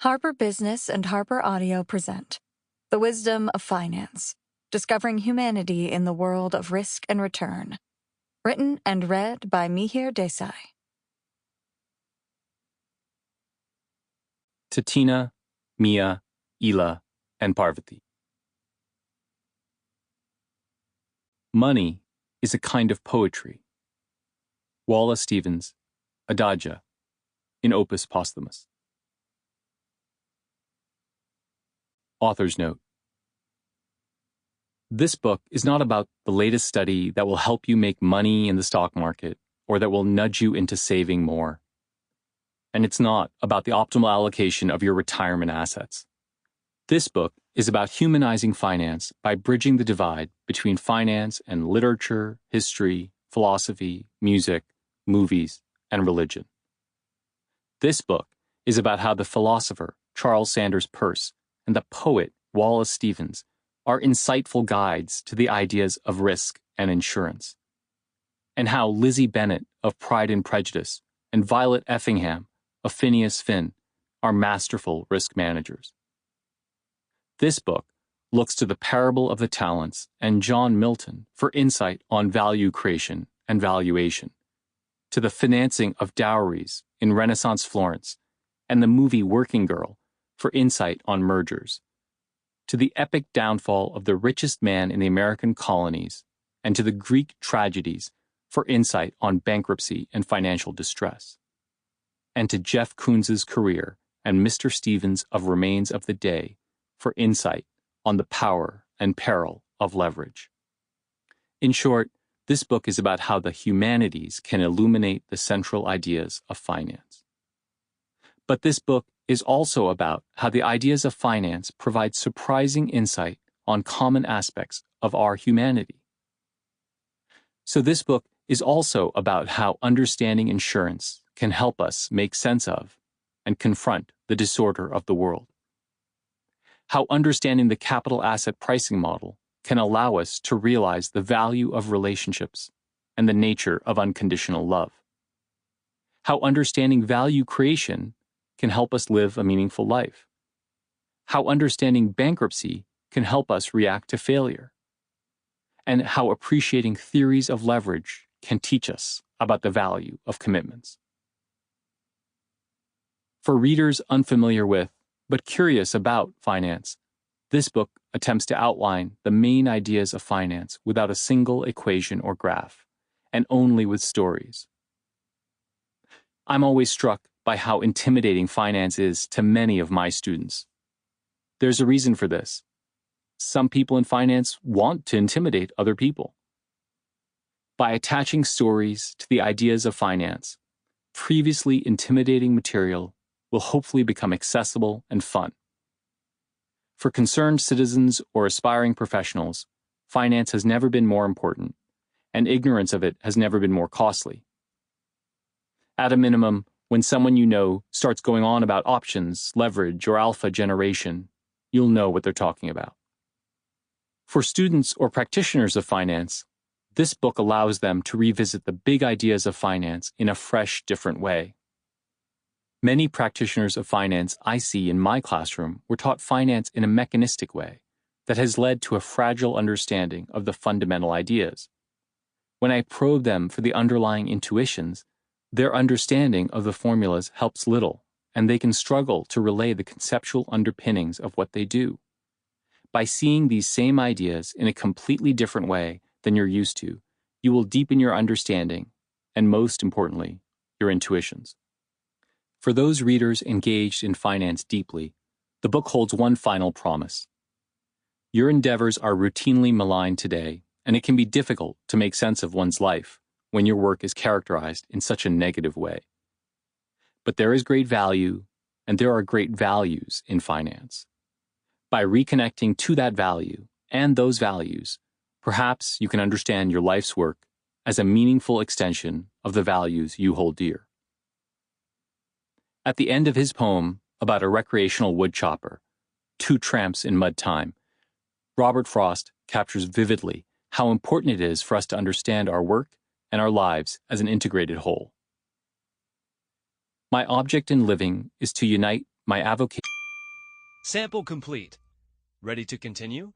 Harper Business and HarperAudio present The Wisdom of Finance, Discovering Humanity in the World of Risk and Return. Written and read by Mihir Desai. To Tina, Mia, Ela, and Parvati. Money is a kind of poetry. Wallace Stevens, Adagio, in Opus Posthumus. Author's note. This book is not about the latest study that will help you make money in the stock market or that will nudge you into saving more. And it's not about the optimal allocation of your retirement assets. This book is about humanizing finance by bridging the divide between finance and literature, history, philosophy, music, movies, and religion. This book is about how the philosopher Charles Sanders Peirce and the poet Wallace Stevens are insightful guides to the ideas of risk and insurance, and how Lizzie Bennet of Pride and Prejudice and Violet Effingham of Phineas Finn are masterful risk managers. This book looks to the parable of the talents and John Milton for insight on value creation and valuation, to the financing of dowries in Renaissance Florence and the movie Working Girl for insight on mergers, to the epic downfall of the richest man in the American colonies, and to the Greek tragedies for insight on bankruptcy and financial distress, and to Jeff Koons's career and Mr. Stevens of Remains of the Day for insight on the power and peril of leverage. In short, this book is about how the humanities can illuminate the central ideas of finance. But this book is also about how the ideas of finance provide surprising insight on common aspects of our humanity. So this book is also about how understanding insurance can help us make sense of and confront the disorder of the world. How understanding the capital asset pricing model can allow us to realize the value of relationships and the nature of unconditional love. How understanding value creation can help us live a meaningful life. How understanding bankruptcy can help us react to failure. And how appreciating theories of leverage can teach us about the value of commitments. For readers unfamiliar with, but curious about finance, this book attempts to outline the main ideas of finance without a single equation or graph, and only with stories. I'm always struck by how intimidating finance is to many of my students. There's a reason for this. Some people in finance want to intimidate other people. By attaching stories to the ideas of finance, previously intimidating material will hopefully become accessible and fun. For concerned citizens or aspiring professionals, finance has never been more important, and ignorance of it has never been more costly. At a minimum, when someone you know starts going on about options, leverage, or alpha generation, you'll know what they're talking about. For students or practitioners of finance, this book allows them to revisit the big ideas of finance in a fresh, different way. Many practitioners of finance I see in my classroom were taught finance in a mechanistic way that has led to a fragile understanding of the fundamental ideas. When I probe them for the underlying intuitions, their understanding of the formulas helps little, and they can struggle to relay the conceptual underpinnings of what they do. By seeing these same ideas in a completely different way than you're used to, you will deepen your understanding, and most importantly, your intuitions. For those readers engaged in finance deeply, the book holds one final promise. Your endeavors are routinely maligned today, and it can be difficult to make sense of one's life when your work is characterized in such a negative way. But there is great value, and there are great values in finance. By reconnecting to that value and those values, perhaps you can understand your life's work as a meaningful extension of the values you hold dear. At the end of his poem about a recreational woodchopper, Two Tramps in Mud Time, Robert Frost captures vividly how important it is for us to understand our work and our lives as an integrated whole. My object in living is to unite my avocation Sample complete. Ready to continue?